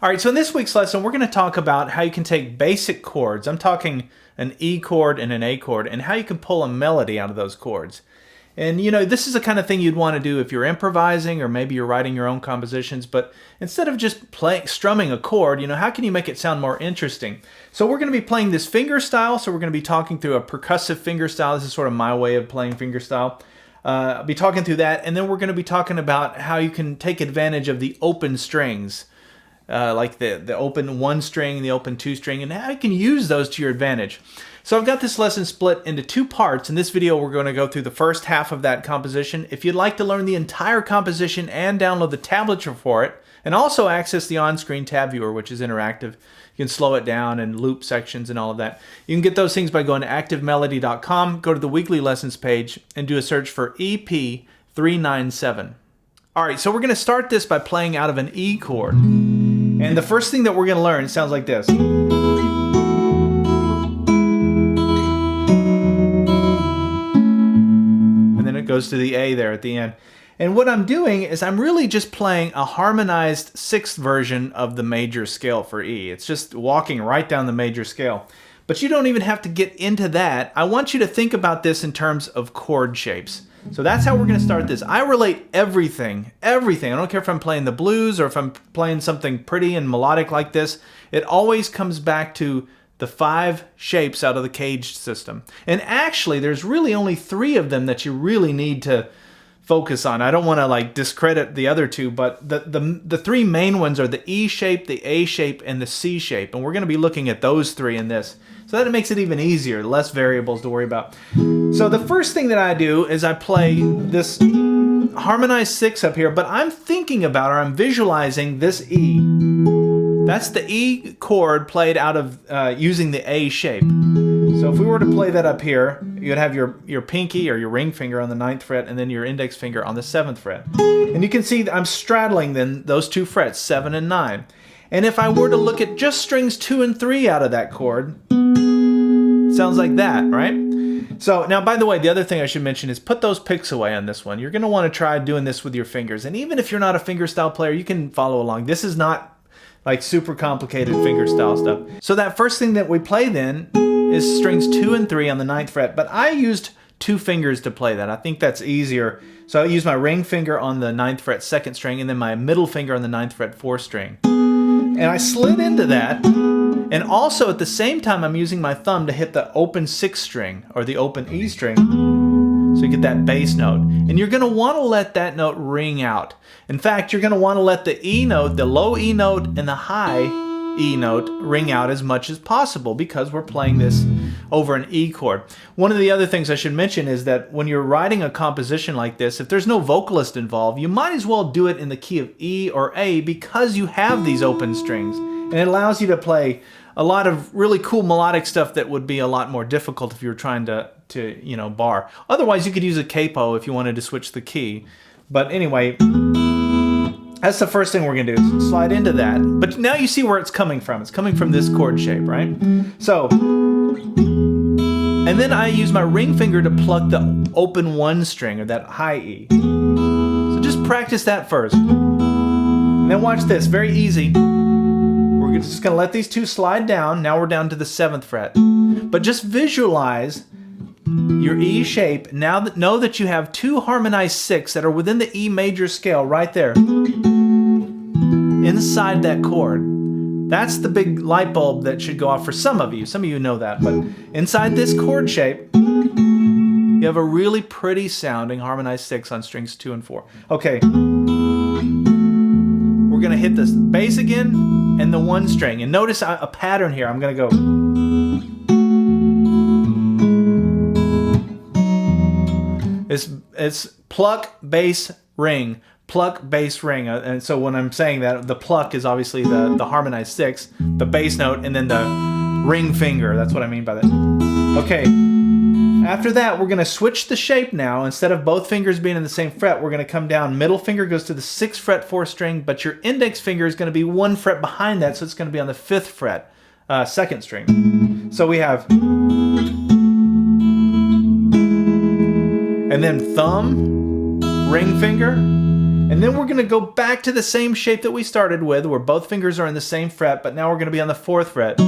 All right, so in this week's lesson, we're going to talk about how you can take basic chords. I'm talking an E chord and an A chord, and how you can pull a melody out of those chords. And you know, this is the kind of thing you'd want to do if you're improvising or maybe you're writing your own compositions, but instead of just strumming a chord, you know, how can you make it sound more interesting? So we're going to be playing this fingerstyle, so we're going to be talking through a percussive fingerstyle. This is sort of my way of playing fingerstyle. I'll be talking through that, and then we're going to be talking about how you can take advantage of the open strings, like the open 1 string, the open 2 string, and how you can use those to your advantage. So I've got this lesson split into 2 parts. In this video, we're going to go through the first half of that composition. If you'd like to learn the entire composition and download the tablature for it, and also access the on-screen tab viewer, which is interactive, you can slow it down and loop sections and all of that. You can get those things by going to activemelody.com, go to the weekly lessons page, and do a search for EP397. All right, so we're going to start this by playing out of an E chord. And the first thing that we're going to learn sounds like this. And then it goes to the A there at the end. And what I'm doing is I'm really just playing a harmonized 6th version of the major scale for E. It's just walking right down the major scale. But you don't even have to get into that. I want you to think about this in terms of chord shapes. So that's how we're going to start this. I relate everything. I don't care if I'm playing the blues or if I'm playing something pretty and melodic like this. It always comes back to the 5 shapes out of the caged system. And actually, there's really only 3 of them that you really need to focus on. I don't want to like discredit the other 2, but the 3 main ones are the E shape, the A shape, and the C shape. And we're going to be looking at those 3 in this. So that makes it even easier, less variables to worry about. So the first thing that I do is I play this harmonized 6 up here, but I'm thinking about, or I'm visualizing this E. That's the E chord played out of using the A shape. So if we were to play that up here, you'd have your pinky or your ring finger on the 9th fret and then your index finger on the 7th fret. And you can see that I'm straddling then those 2 frets, 7 and 9. And if I were to look at just strings 2 and 3 out of that chord, it sounds like that, right? So now, by the way, the other thing I should mention is put those picks away on this one. You're going to want to try doing this with your fingers. And even if you're not a fingerstyle player, you can follow along. This is not like super complicated fingerstyle stuff. So that first thing that we play then is strings 2 and 3 on the 9th fret, but I used 2 fingers to play that. I think that's easier. So I used my ring finger on the 9th fret 2nd string and then my middle finger on the 9th fret 4th string. And I slid into that, and also at the same time I'm using my thumb to hit the open 6th string or the open E string, so you get that bass note. And you're going to want to let that note ring out. In fact, you're going to want to let the E note, the low E note, and the high E note ring out as much as possible because we're playing this over an E chord. One of the other things I should mention is that when you're writing a composition like this, if there's no vocalist involved, you might as well do it in the key of E or A because you have these open strings. And it allows you to play a lot of really cool melodic stuff that would be a lot more difficult if you were trying to you know, bar. Otherwise, you could use a capo if you wanted to switch the key. But anyway, that's the first thing we're going to do, is slide into that. But now you see where it's coming from. It's coming from this chord shape, right? So, and then I use my ring finger to pluck the open 1 string, or that high E. So just practice that first. And then watch this, very easy. We're just going to let these 2 slide down. Now we're down to the 7th fret. But just visualize your E shape. Now know that you have 2 harmonized 6 that are within the E major scale right there inside that chord. That's the big light bulb that should go off for some of you. Some of you know that, but inside this chord shape, you have a really pretty sounding harmonized 6 on strings 2 and 4. Okay, we're going to hit this bass again and the 1 string. And notice a pattern here. I'm going to go. It's pluck, bass, ring, pluck, bass, ring. And so when I'm saying that, the pluck is obviously the harmonized 6, the bass note, and then the ring finger. That's what I mean by that. Okay. After that, we're going to switch the shape now. Instead of both fingers being in the same fret, we're going to come down. Middle finger goes to the 6th fret 4th string, but your index finger is going to be 1 fret behind that, so it's going to be on the 5th fret, 2nd string. So we have, and then thumb, ring finger, And then we're going to go back to the same shape that we started with, where both fingers are in the same fret, but now we're going to be on the 4th fret.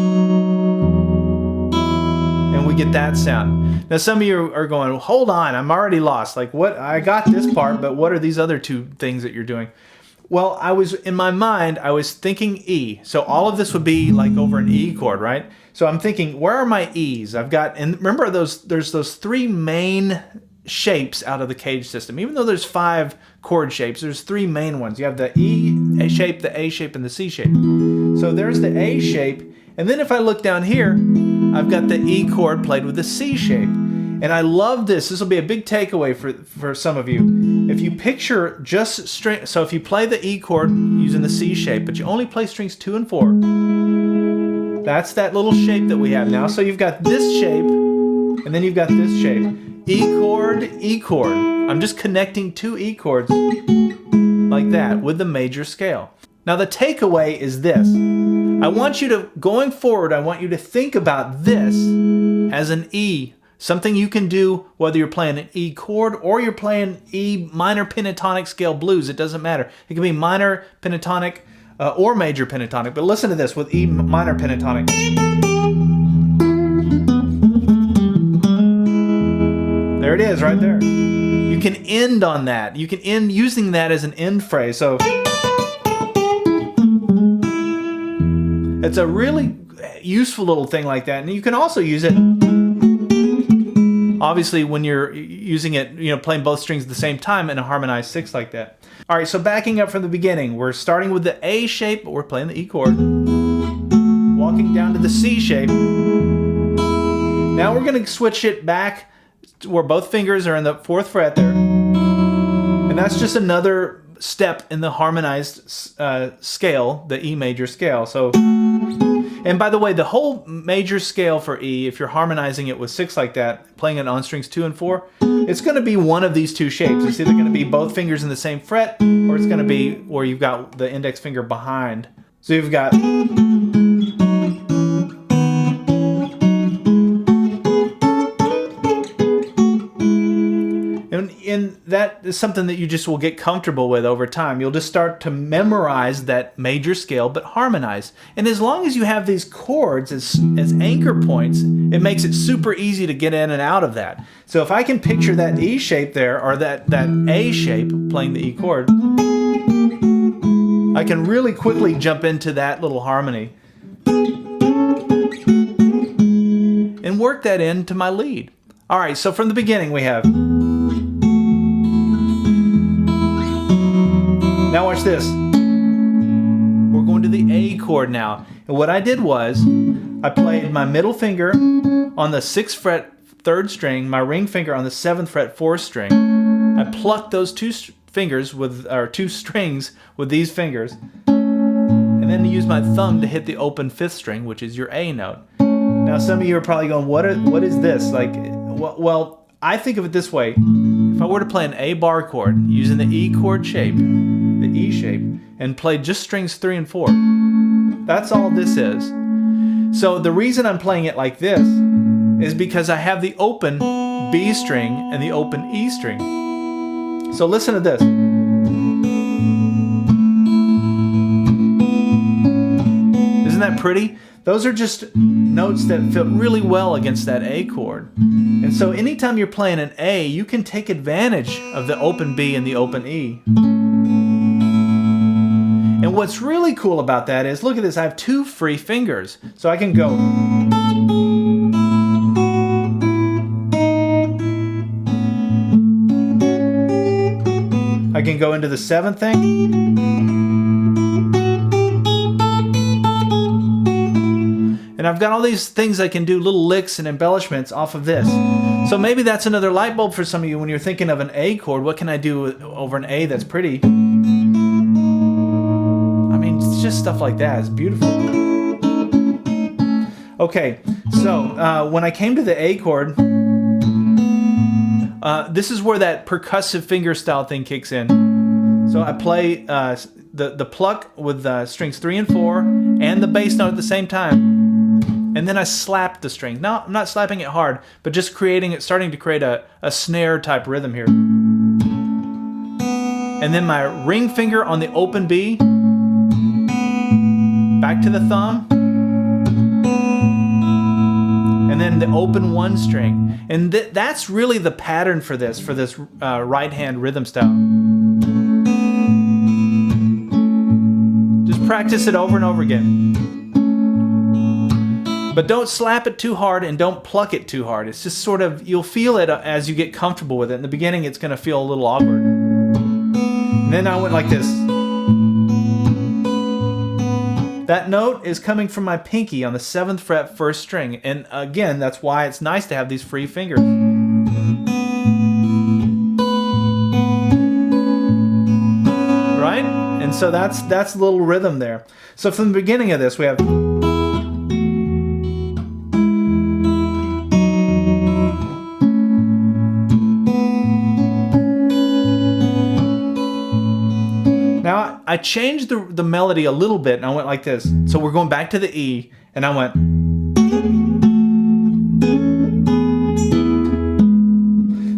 And we get that sound. Now some of you are going, hold on, I'm already lost. Like, what? I got this part, but what are these other two things that you're doing? Well, in my mind, I was thinking E. So all of this would be like over an E chord, right? So I'm thinking, where are my E's? I've got, and remember there's those 3 main shapes out of the cage system. Even though there's 5 chord shapes, there's 3 main ones. You have the E shape, the A shape, and the C shape. So there's the A shape, and then if I look down here, I've got the E chord played with the C shape. And I love this. This will be a big takeaway for some of you. If you picture just string, so if you play the E chord using the C shape, but you only play strings 2 and 4, that's that little shape that we have now. So you've got this shape, and then you've got this shape. E chord, E chord. I'm just connecting 2 E chords like that with the major scale. Now the takeaway is this. I want you to, going forward, I want you to think about this as an E. Something you can do whether you're playing an E chord or you're playing E minor pentatonic scale blues. It doesn't matter. It can be minor pentatonic or major pentatonic. But listen to this with E minor pentatonic. There it is right there. You can end on that. You can end using that as an end phrase. So it's a really useful little thing like that. And you can also use it obviously when you're using it, playing both strings at the same time in a harmonized 6 like that. All right, so backing up from the beginning, we're starting with the A shape, but we're playing the E chord. Walking down to the C shape. Now we're going to switch it back where both fingers are in the 4th fret there. And that's just another step in the harmonized scale, the E major scale. So, and by the way, the whole major scale for E, if you're harmonizing it with 6 like that, playing it on strings 2 and 4, it's going to be one of these 2 shapes. It's either going to be both fingers in the same fret, or it's going to be where you've got the index finger behind. So you've got... And that is something that you just will get comfortable with over time. You'll just start to memorize that major scale, but harmonized. And as long as you have these chords as anchor points, it makes it super easy to get in and out of that. So if I can picture that E shape there, or that A shape playing the E chord, I can really quickly jump into that little harmony and work that into my lead. All right, so from the beginning we have... Now watch this. We're going to the A chord now. And what I did was, I played my middle finger on the 6th fret 3rd string, my ring finger on the 7th fret 4th string. I plucked those 2 fingers with, or 2 strings with these fingers, and then use my thumb to hit the open 5th string, which is your A note. Now some of you are probably going, what is this? Like, well, I think of it this way. If I were to play an A bar chord using the E chord shape, the E shape, and play just strings 3 and 4, that's all this is. So the reason I'm playing it like this is because I have the open B string and the open E string. So listen to this. Isn't that pretty? Those are just notes that fit really well against that A chord. And so anytime you're playing an A, you can take advantage of the open B and the open E. And what's really cool about that is, look at this, I have 2 free fingers. So I can go. I can go into the 7th thing. And I've got all these things I can do, little licks and embellishments off of this. So maybe that's another light bulb for some of you when you're thinking of an A chord. What can I do over an A that's pretty? I mean, it's just stuff like that. It's beautiful. Okay, so when I came to the A chord, this is where that percussive fingerstyle thing kicks in. So I play the pluck with strings 3 and 4 and the bass note at the same time. And then I slap the string. Now, I'm not slapping it hard, but just starting to create a snare type rhythm here. and then my ring finger on the open B, back to the thumb, and then the open 1 string. And that's really the pattern for this right hand rhythm style. Just practice it over and over again. But don't slap it too hard and don't pluck it too hard. It's just sort of, you'll feel it as you get comfortable with it. In the beginning, it's going to feel a little awkward. And then I went like this. That note is coming from my pinky on the 7th fret, 1st string. And again, that's why it's nice to have these free fingers. Right? And so that's a little rhythm there. So from the beginning of this, we have... Now, I changed the melody a little bit, and I went like this. So we're going back to the E, and I went...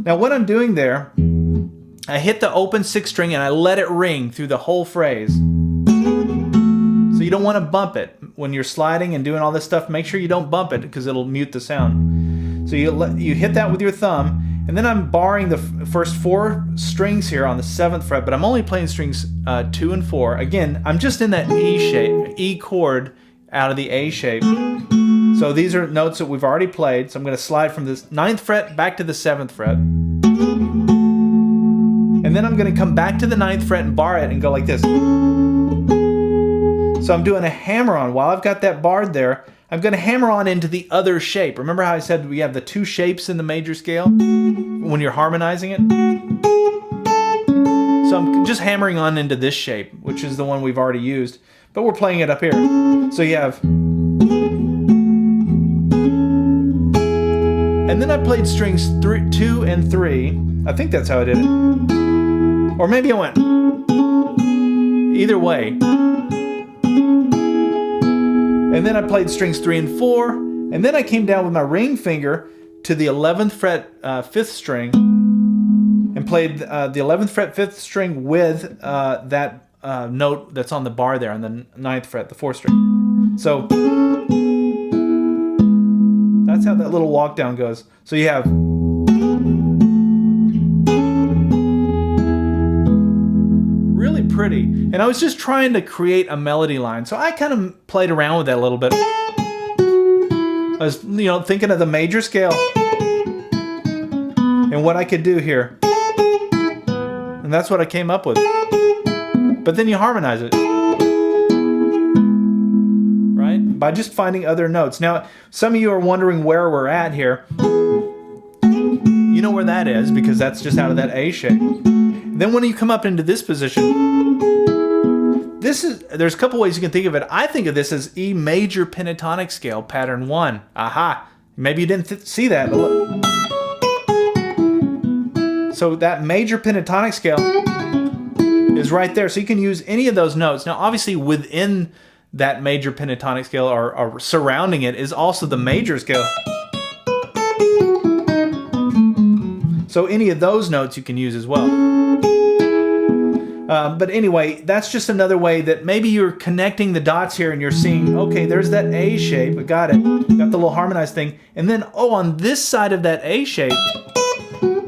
Now what I'm doing there, I hit the open 6th string, and I let it ring through the whole phrase. So you don't want to bump it. When you're sliding and doing all this stuff, make sure you don't bump it, because it'll mute the sound. So you hit that with your thumb, and then I'm barring the first 4 strings here on the 7th fret, but I'm only playing strings 2 and 4. Again, I'm just in that E shape, E chord out of the A shape. So these are notes that we've already played. So I'm going to slide from this 9th fret back to the 7th fret. And then I'm going to come back to the 9th fret and bar it and go like this. So I'm doing a hammer on. While I've got that barred there, I'm going to hammer on into the other shape. Remember how I said we have the 2 shapes in the major scale when you're harmonizing it? So I'm just hammering on into this shape, which is the one we've already used, but we're playing it up here. So you have... And then I played strings 2 and 3. I think that's how I did it. Or maybe I went... Either way. And then I played strings 3 and 4, and then I came down with my ring finger to the 11th fret 5th string and played the 11th fret 5th string with that note that's on the bar there on the 9th fret, the 4th string. So that's how that little walk down goes. So you have... Really pretty. And I was just trying to create a melody line. So I kind of played around with that a little bit. I was, thinking of the major scale and what I could do here. And that's what I came up with. But then you harmonize it. Right? By just finding other notes. Now, some of you are wondering where we're at here. You know where that is because that's just out of that A shape. Then when you come up into this position, there's a couple ways you can think of it. I think of this as E major pentatonic scale, pattern 1. Aha! Maybe you didn't see that. But look. So that major pentatonic scale is right there. So you can use any of those notes. Now obviously within that major pentatonic scale or surrounding it is also the major scale. So any of those notes you can use as well. But anyway, that's just another way that maybe you're connecting the dots here and you're seeing, okay, there's that A shape, I got it. Got the little harmonized thing. And then, on this side of that A shape,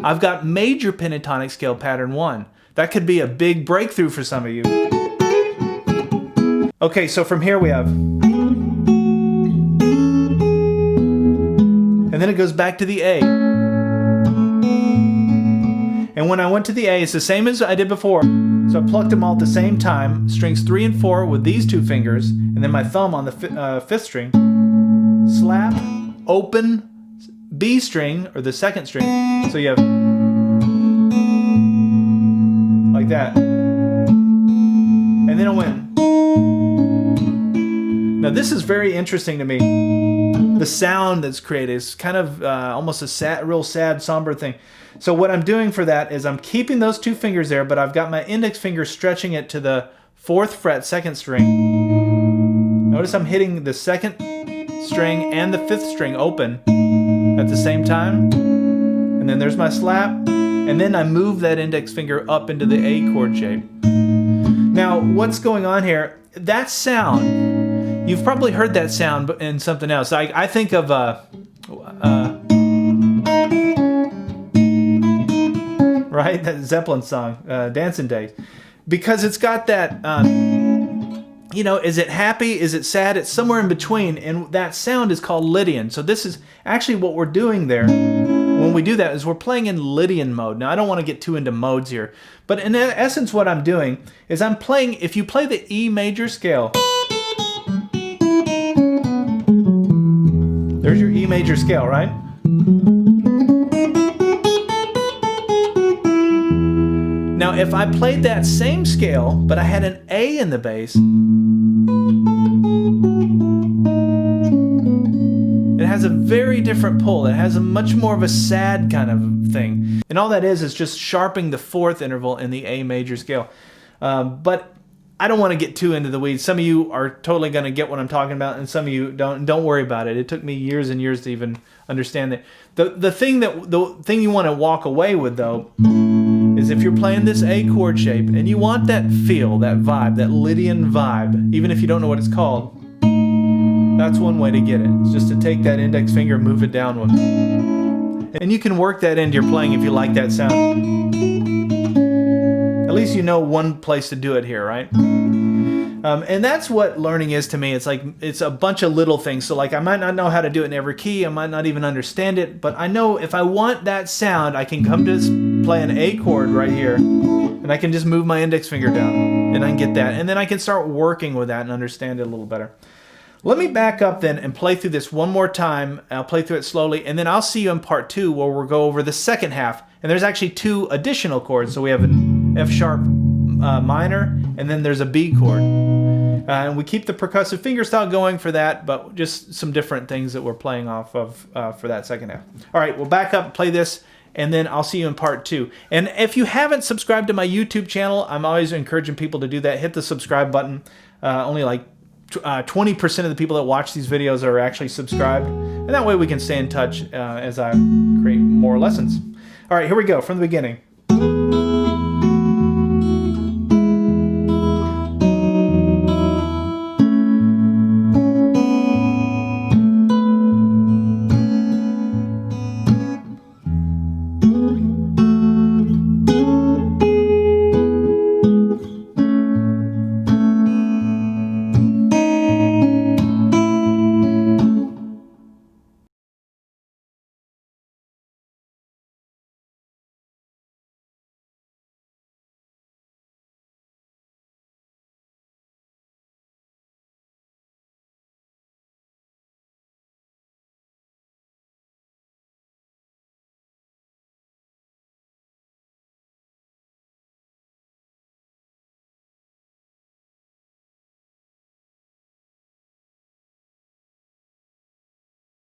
I've got major pentatonic scale pattern 1. That could be a big breakthrough for some of you. Okay, so from here we have... And then it goes back to the A. And when I went to the A, it's the same as I did before. So I plucked them all at the same time, strings 3 and 4 with these 2 fingers, and then my thumb on the 5th string. Slap, open, B string, or the 2nd string. So you have... like that. And then I went... Now this is very interesting to me. The sound that's created is kind of almost a real sad, somber thing. So what I'm doing for that is I'm keeping those 2 fingers there, but I've got my index finger stretching it to the 4th fret 2nd string. Notice I'm hitting the 2nd string and the 5th string open at the same time. And then there's my slap. and then I move that index finger up into the A chord shape. Now, what's going on here? That sound, you've probably heard that sound in something else. I think of right, that Zeppelin song, Dancing Days, because it's got that, you know, is it happy, is it sad? It's somewhere in between, and that sound is called Lydian. So this is actually what we're doing there when we do that is we're playing in Lydian mode. Now, I don't want to get too into modes here, but in essence what I'm doing is I'm playing, if you play the E major scale, there's your E major scale, right? Now, if I played that same scale, but I had an A in the bass, it has a very different pull. It has a much more of a sad kind of thing. And all that is just sharpening the fourth interval in the A major scale. But I don't want to get too into the weeds. Some of you are totally going to get what I'm talking about, and some of you don't. Don't worry about it. It took me years and years to even understand that. The thing you want to walk away with, though, is if you're playing this A chord shape and you want that feel, that vibe, that Lydian vibe, even if you don't know what it's called, that's one way to get it. It's just to take that index finger and move it down one. And you can work that into your playing if you like that sound. At least you know one place to do it here, right? And that's what learning is to me. It's like, it's a bunch of little things. So like, I might not know how to do it in every key. I might not even understand it, but I know if I want that sound, I can come to this, play an A chord right here, and I can just move my index finger down, and I can get that. And then I can start working with that and understand it a little better. Let me back up then and play through this one more time. I'll play through it slowly, and then I'll see you in part 2 where we'll go over the second half. And there's actually 2 additional chords. So we have an F sharp minor, and then there's a B chord. And we keep the percussive fingerstyle going for that, but just some different things that we're playing off of for that second half. All right, we'll back up, play this, and then I'll see you in part 2. And if you haven't subscribed to my YouTube channel, I'm always encouraging people to do that. Hit the subscribe button. Only like 20% of the people that watch these videos are actually subscribed, and that way we can stay in touch as I create more lessons. All right, here we go from the beginning.